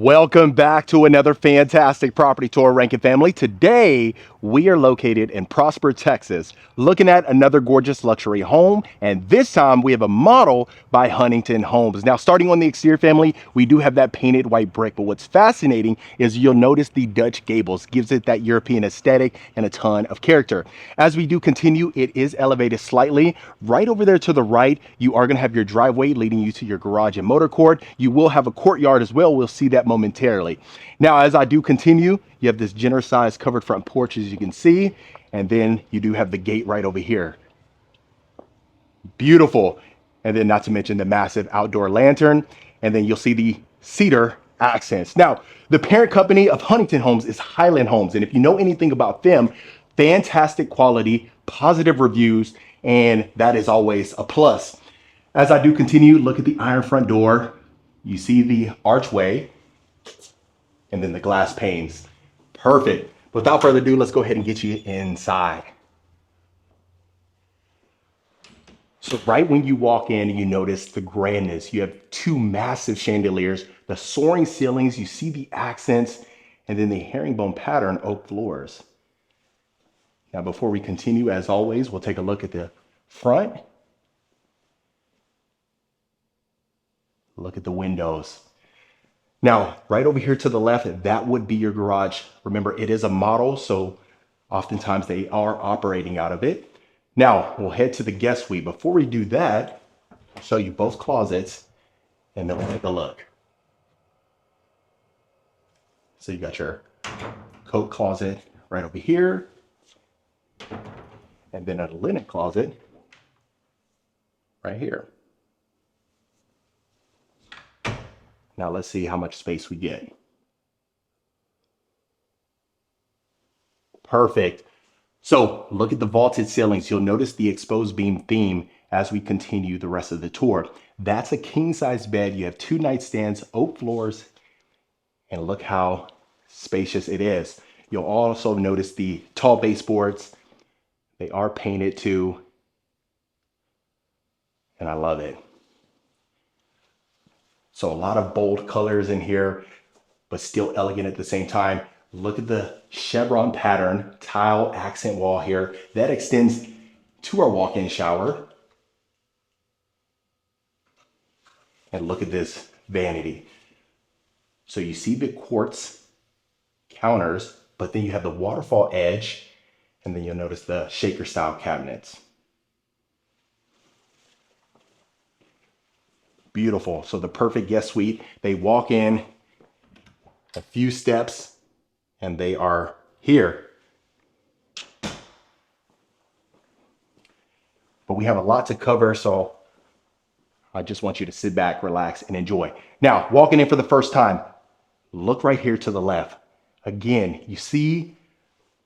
Welcome back to another fantastic property tour, Rankin family. Today, we are located in Prosper, Texas, looking at another gorgeous luxury home. And this time, we have a model by Huntington Homes. Now, starting on the exterior, family, we do have that painted white brick. But what's fascinating is you'll notice the Dutch gables. Gives it that European aesthetic and a ton of character. As we do continue, it is elevated slightly. Right over there to the right, you are going to have your driveway leading you to your garage and motor court. You will have a courtyard as well. We'll see that momentarily. Now, as I do continue, you have this generous size covered front porch, as you can see, and then you do have the gate right over here. Beautiful. And then not to mention the massive outdoor lantern, and then you'll see the cedar accents. Now, the parent company of Huntington Homes is Highland Homes, and if you know anything about them, fantastic quality, positive reviews, and that is always a plus. As I do continue, look at the iron front door. You see the archway, and then the glass panes. Perfect. Without further ado, let's go ahead and get you inside. So right when you walk in, you notice the grandness. You have two massive chandeliers, the soaring ceilings, you see the accents, and then the herringbone pattern oak floors. Now, before we continue, as always, we'll take a look at the front. Look at the windows. Now, right over here to the left, that would be your garage. Remember, it is a model, so oftentimes they are operating out of it. Now, we'll head to the guest suite. Before we do that, I'll show you both closets, and then we'll take a look. So you got your coat closet right over here, and then a linen closet right here. Now let's see how much space we get. Perfect. So look at the vaulted ceilings. You'll notice the exposed beam theme as we continue the rest of the tour. That's a king size bed. You have two nightstands, oak floors, and look how spacious it is. You'll also notice the tall baseboards. They are painted too, and I love it. So a lot of bold colors in here, but still elegant at the same time. Look at the chevron pattern tile accent wall here. That extends to our walk-in shower. And look at this vanity. So you see the quartz counters, but then you have the waterfall edge, and then you'll notice the shaker style cabinets. Beautiful. So the perfect guest suite. They walk in a few steps and they are here. But we have a lot to cover, so I just want you to sit back, relax, and enjoy. Now, walking in for the first time, look right here to the left. Again, you see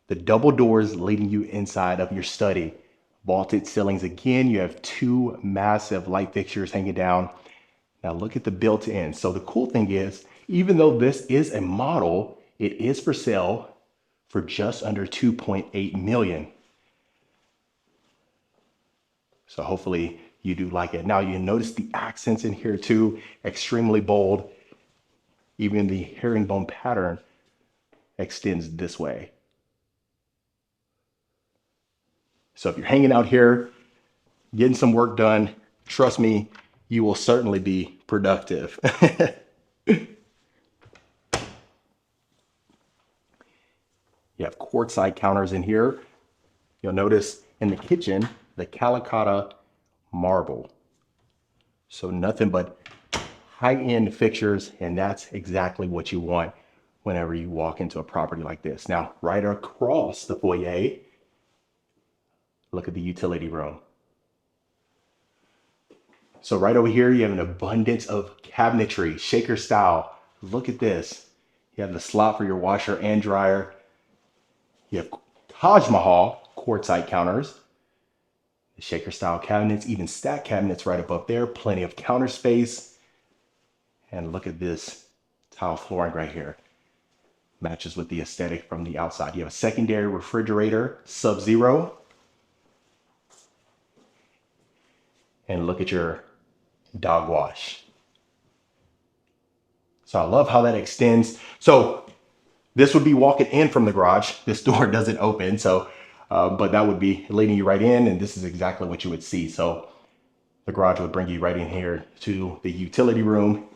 the double doors leading you inside of your study. Vaulted ceilings again. You have two massive light fixtures hanging down. Now look at the built-in. So the cool thing is, even though this is a model, it is for sale for just under 2.8 million. So hopefully you do like it. Now you notice the accents in here too, extremely bold. Even the herringbone pattern extends this way. So if you're hanging out here, getting some work done, trust me, you will certainly be productive. You have quartzite counters in here. You'll notice in the kitchen, the Calicotta marble. So nothing but high-end fixtures, and that's exactly what you want whenever you walk into a property like this. Now, right across the foyer, look at the utility room. So right over here, you have an abundance of cabinetry, shaker style. Look at this. You have the slot for your washer and dryer. You have Taj Mahal quartzite counters, the shaker style cabinets, even stack cabinets right above there. Plenty of counter space. And look at this tile flooring right here. Matches with the aesthetic from the outside. You have a secondary refrigerator, Sub-Zero. And look at your dog wash. So I love how that extends. So this would be walking in from the garage. This door doesn't open, so but that would be leading you right in, and this is exactly what you would see. So the garage would bring you right in here to the utility room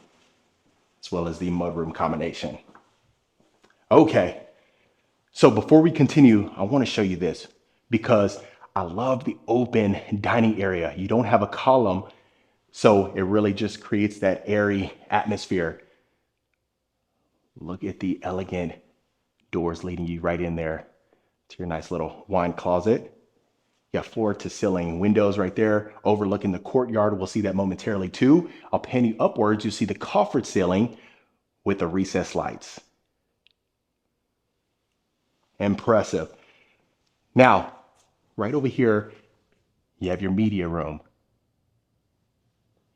as well as the mudroom combination. Okay, so before we continue, I want to show you this because I love the open dining area. You don't have a column, so it really just creates that airy atmosphere. Look at the elegant doors leading you right in there to your nice little wine closet. You got floor to ceiling windows right there overlooking the courtyard. We'll see that momentarily too. I'll pan you upwards. You see the coffered ceiling with the recessed lights. Impressive. Now, right over here, you have your media room.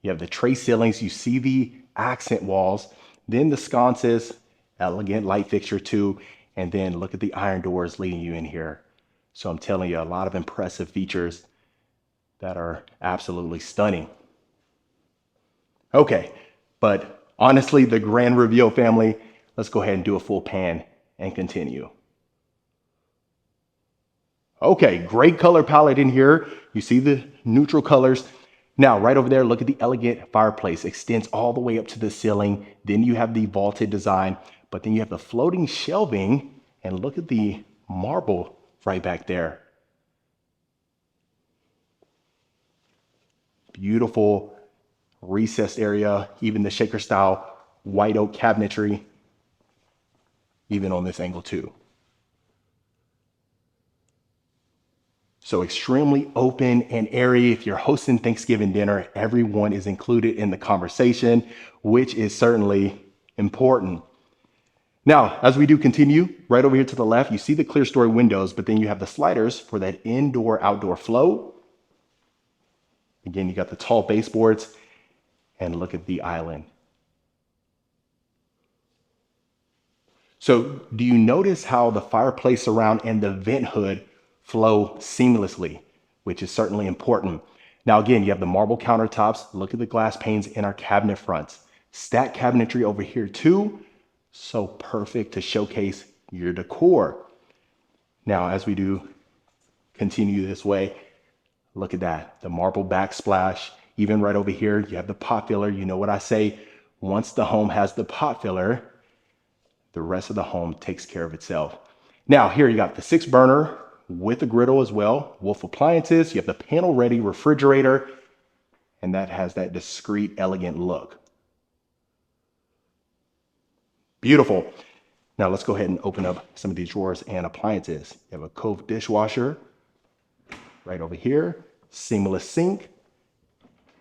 You have the tray ceilings. You see the accent walls, then the sconces, elegant light fixture too. And then look at the iron doors leading you in here. So I'm telling you, a lot of impressive features that are absolutely stunning. Okay, but honestly, the grand reveal, family, let's go ahead and do a full pan and continue. Okay, great color palette in here. You see the neutral colors. Now, right over there, look at the elegant fireplace. Extends all the way up to the ceiling. Then you have the vaulted design, but then you have the floating shelving, and look at the marble right back there. Beautiful recessed area, even the shaker style white oak cabinetry, even on this angle too. So extremely open and airy. If you're hosting Thanksgiving dinner, everyone is included in the conversation, which is certainly important. Now, as we do continue, right over here to the left, you see the clear story windows, but then you have the sliders for that indoor-outdoor flow. Again, you got the tall baseboards, and look at the island. So do you notice how the fireplace surround and the vent hood flow seamlessly, which is certainly important. Now, again, you have the marble countertops. Look at the glass panes in our cabinet fronts. Stacked cabinetry over here too. So perfect to showcase your decor. Now, as we do continue this way, look at that. The marble backsplash. Even right over here, you have the pot filler. You know what I say, once the home has the pot filler, the rest of the home takes care of itself. Now, here you got the 6-burner with a griddle as well. Wolf appliances. You have the panel ready refrigerator, and that has that discreet, elegant look. Beautiful. Now let's go ahead and open up some of these drawers and appliances. You have a Cove dishwasher right over here. Seamless sink.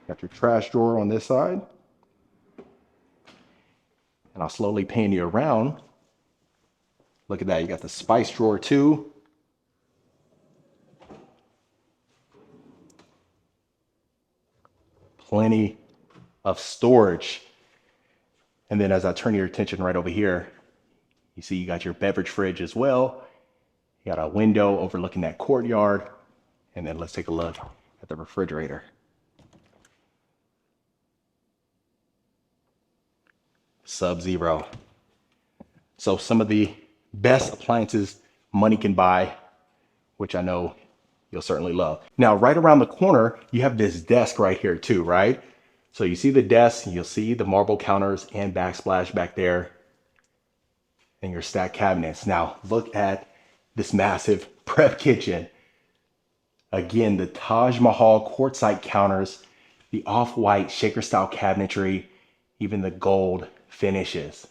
Got your trash drawer on this side. And I'll slowly pan you around. Look at that. You got the spice drawer too. Plenty of storage. And then as I turn your attention right over here, you see you got your beverage fridge as well. You got a window overlooking that courtyard. And then let's take a look at the refrigerator. Sub-zero. So some of the best appliances money can buy, which I know you'll certainly love. Now, right around the corner, you have this desk right here too, right? So you see the desk, you'll see the marble counters and backsplash back there and your stacked cabinets. Now, look at this massive prep kitchen. Again, the Taj Mahal quartzite counters, the off-white shaker style cabinetry, even the gold finishes.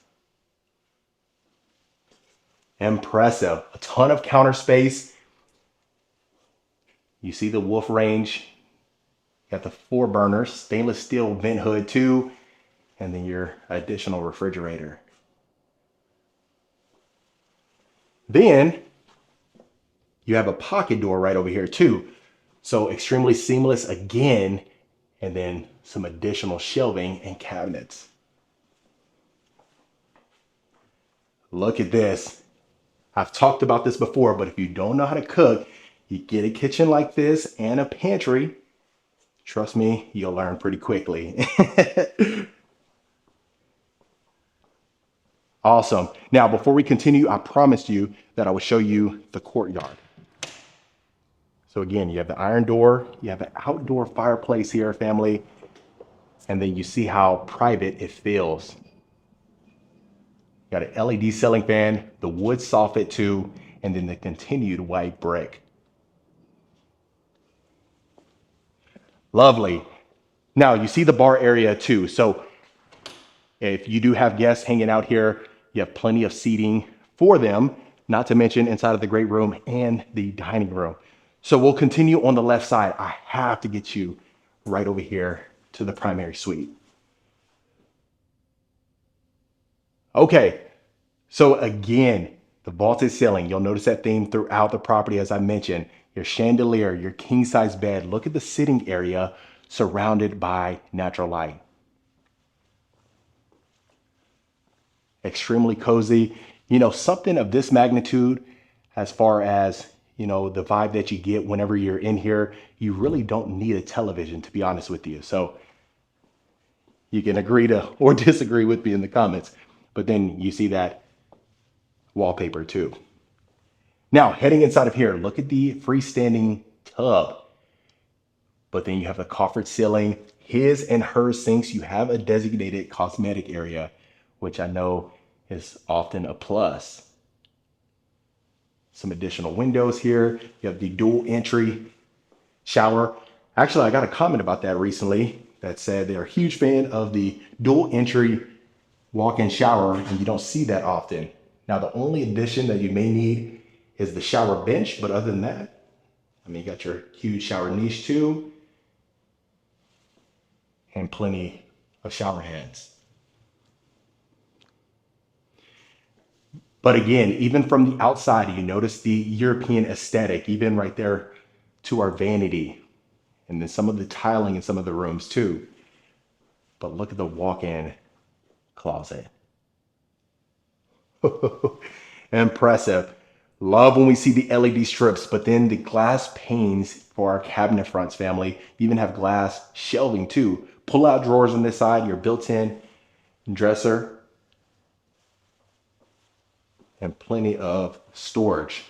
Impressive. A ton of counter space. You see the Wolf range. You got the 4-burners, stainless steel vent hood too, and then your additional refrigerator. Then you have a pocket door right over here too. So extremely seamless again, and then some additional shelving and cabinets. Look at this. I've talked about this before, but if you don't know how to cook, you get a kitchen like this and a pantry. Trust me, you'll learn pretty quickly. Awesome. Now, before we continue, I promised you that I would show you the courtyard. So again, you have the iron door, you have an outdoor fireplace here, family, and then you see how private it feels. Got an LED ceiling fan, the wood soffit too, and then the continued white brick. Lovely. Now you see the bar area too. So if you do have guests hanging out here, you have plenty of seating for them, not to mention inside of the great room and the dining room. So we'll continue on the left side. I have to get you right over here to the primary suite. Okay, so again, the vaulted ceiling, you'll notice that theme throughout the property, as I mentioned. Your chandelier, your king size bed. Look at the sitting area surrounded by natural light. Extremely cozy. You know, something of this magnitude, as far as, you know, the vibe that you get whenever you're in here, you really don't need a television, to be honest with you. So you can agree to or disagree with me in the comments, but then you see that wallpaper too. Now, heading inside of here, look at the freestanding tub, but then you have the coffered ceiling, his and her sinks. You have a designated cosmetic area, which I know is often a plus. Some additional windows here. You have the dual entry shower. Actually, I got a comment about that recently that said they're a huge fan of the dual entry walk-in shower, and you don't see that often. Now, the only addition that you may need is the shower bench, but other than that, I mean, you got your huge shower niche too, and plenty of shower heads. But again, even from the outside, you notice the European aesthetic, even right there to our vanity, and then some of the tiling in some of the rooms too. But look at the walk-in closet. Impressive. Love when we see the LED strips, but then the glass panes for our cabinet fronts, family. You even have glass shelving too. Pull out drawers on this side, your built-in dresser, and plenty of storage.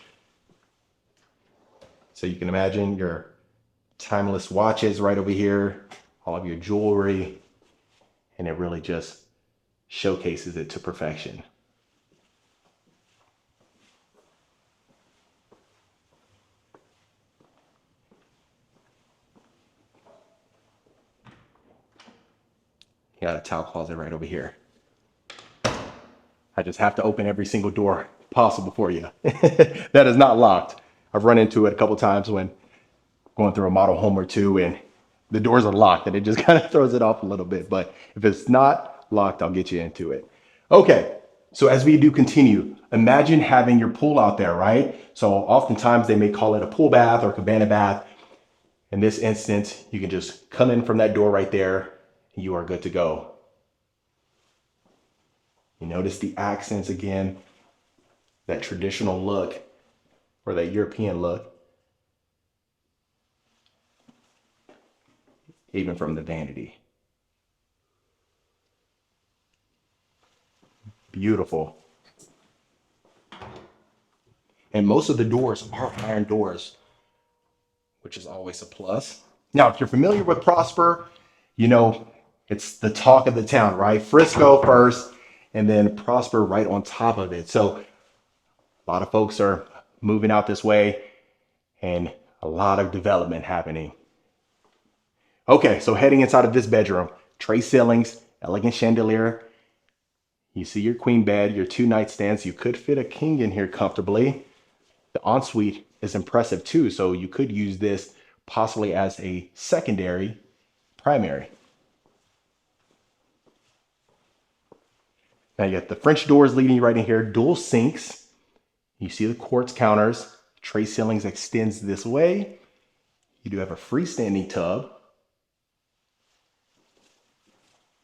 So you can imagine your timeless watches right over here, all of your jewelry, and it really just showcases it to perfection. You got a towel closet right over here. I just have to open every single door possible for you. That is not locked. I've run into it a couple times when going through a model home or two and the doors are locked and it just kind of throws it off a little bit. But if it's not locked, I'll get you into it. Okay, so as we do continue, imagine having your pool out there, right? So oftentimes they may call it a pool bath or cabana bath. In this instance, you can just come in from that door right there and you are good to go. You notice the accents again, that traditional look or that European look, even from the vanity. Beautiful. And most of the doors are iron doors, which is always a plus. Now, if you're familiar with Prosper, you know, it's the talk of the town, right? Frisco first, and then Prosper right on top of it. So a lot of folks are moving out this way and a lot of development happening. Okay, so heading inside of this bedroom, tray ceilings, elegant chandelier. You see your queen bed, your two nightstands. You could fit a king in here comfortably. The ensuite is impressive too, so you could use this possibly as a secondary primary. Now you got the French doors leading you right in here, dual sinks. You see the quartz counters, tray ceilings extends this way. You do have a freestanding tub,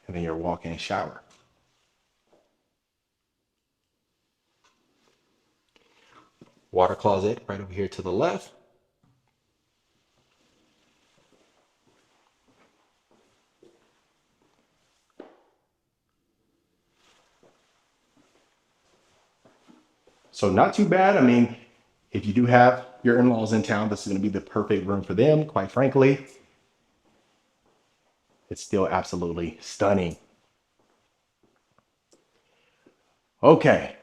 and then your walk-in shower. Water closet right over here to the left. So not too bad. I mean, if you do have your in-laws in town, this is going to be the perfect room for them. Quite frankly, it's still absolutely stunning. Okay,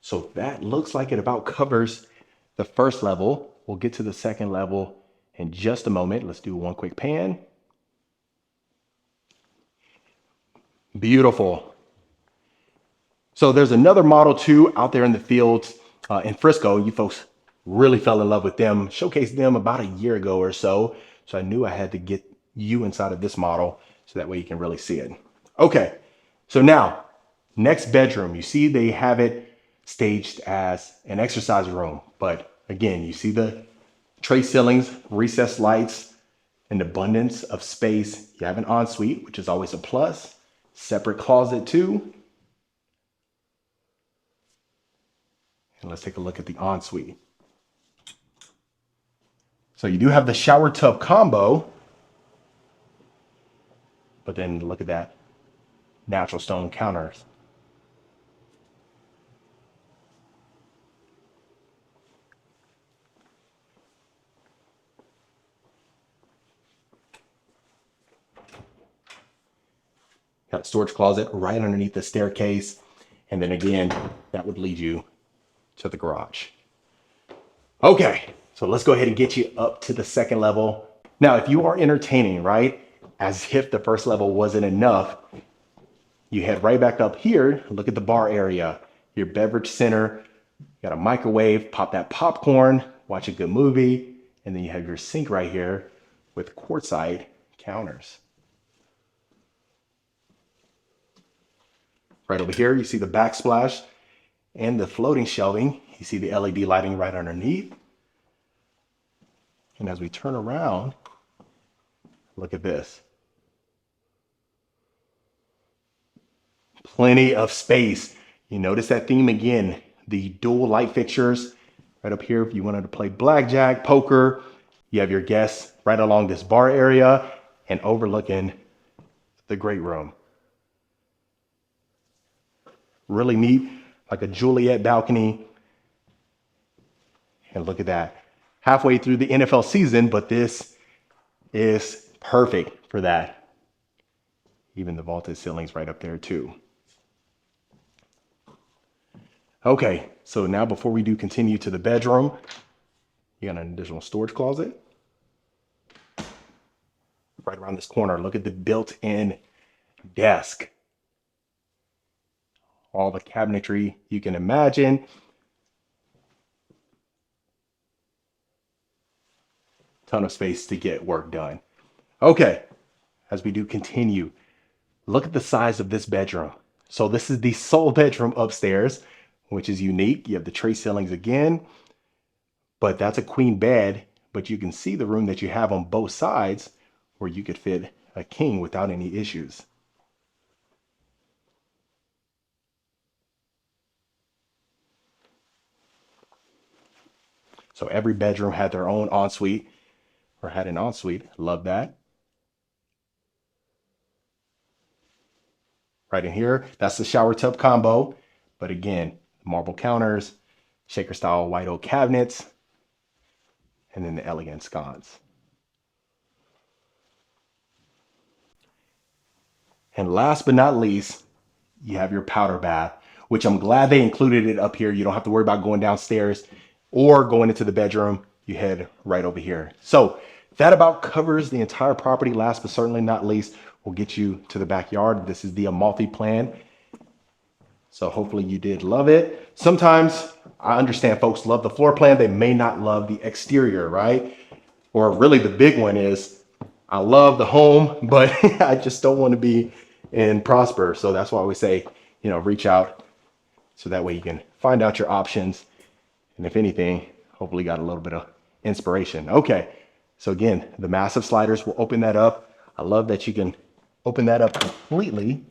so that looks like it about covers the first level. We'll get to the second level in just a moment. Let's do one quick pan. Beautiful. So there's another Model 2 out there in the fields in Frisco. You folks really fell in love with them, showcased them about a year ago or so. So I knew I had to get you inside of this model so that way you can really see it. Okay, so now, next bedroom. You see they have it staged as an exercise room. But again, you see the tray ceilings, recessed lights, an abundance of space. You have an ensuite, which is always a plus. Separate closet too. And let's take a look at the ensuite. So you do have the shower tub combo, but then look at that, natural stone counters. Got storage closet right underneath the staircase. And then again, that would lead you to the garage. Okay, so let's go ahead and get you up to the second level. Now, if you are entertaining, right, as if the first level wasn't enough, you head right back up here. Look at the bar area, your beverage center. You got a microwave, pop that popcorn, watch a good movie, and then you have your sink right here with quartzite counters. Right over here, you see the backsplash and the floating shelving. You see the LED lighting right underneath. And as we turn around, look at this. Plenty of space. You notice that theme again, the dual light fixtures right up here. If you wanted to play blackjack, poker, you have your guests right along this bar area and overlooking the great room. Really neat, like a Juliet balcony. And look at that. Halfway through the NFL season, but this is perfect for that. Even the vaulted ceilings right up there too. Okay, so now before we do continue to the bedroom, you got an additional storage closet. Right around this corner, look at the built-in desk. All the cabinetry you can imagine. Ton of space to get work done. Okay, as we do continue, look at the size of this bedroom. So this is the sole bedroom upstairs, which is unique. You have the tray ceilings again, but that's a queen bed, but you can see the room that you have on both sides where you could fit a king without any issues. So every bedroom had their own ensuite or had an ensuite. Love that. Right in here, that's the shower tub combo. But again, marble counters, shaker style white oak cabinets, and then the elegant sconce. And last but not least, you have your powder bath, which I'm glad they included it up here. You don't have to worry about going downstairs or going into the bedroom. You head right over here. So that about covers the entire property. Last but certainly not least, we'll get you to the backyard. This is the Amalfi plan. So hopefully you did love it. Sometimes I understand folks love the floor plan. They may not love the exterior, right? Or really the big one is, I love the home, but I just don't want to be in Prosper. So that's why we say, you know, reach out so that way you can find out your options. And if anything, hopefully got a little bit of inspiration. Okay, so again, the massive sliders will open that up. I love that you can open that up completely.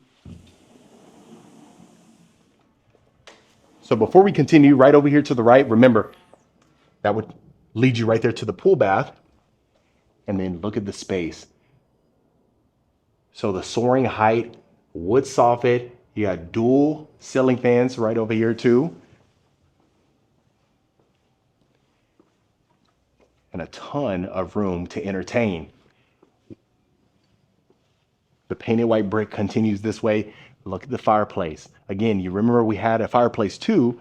So before we continue, right over here to the right, remember, that would lead you right there to the pool bath. And then look at the space. So the soaring height, wood soffit, you got dual ceiling fans right over here too. and a ton of room to entertain. The painted white brick continues this way. Look at the fireplace. Again, you remember we had a fireplace too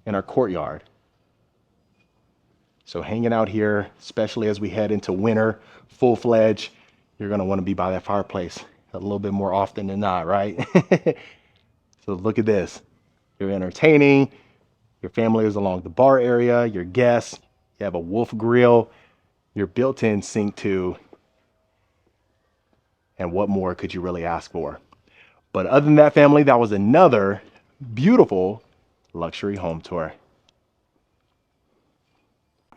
in our courtyard. So hanging out here, especially as we head into winter, full-fledged, you're gonna wanna be by that fireplace a little bit more often than not, right? So look at this. You're entertaining, your family is along the bar area, your guests, you have a wolf grill, your built-in sink too. And what more could you really ask for? But other than that, family, that was another beautiful luxury home tour.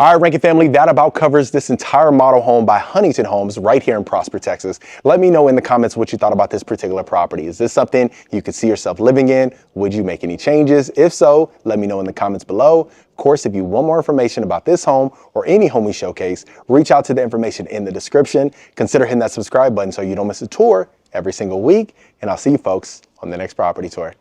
All right, Rankin family, that about covers this entire model home by Huntington Homes right here in Prosper, Texas. Let me know in the comments what you thought about this particular property. Is this something you could see yourself living in? Would you make any changes? If so, let me know in the comments below. Of course, if you want more information about this home or any home we showcase, reach out to the information in the description. Consider hitting that subscribe button so you don't miss a tour every single week. And I'll see you folks on the next property tour.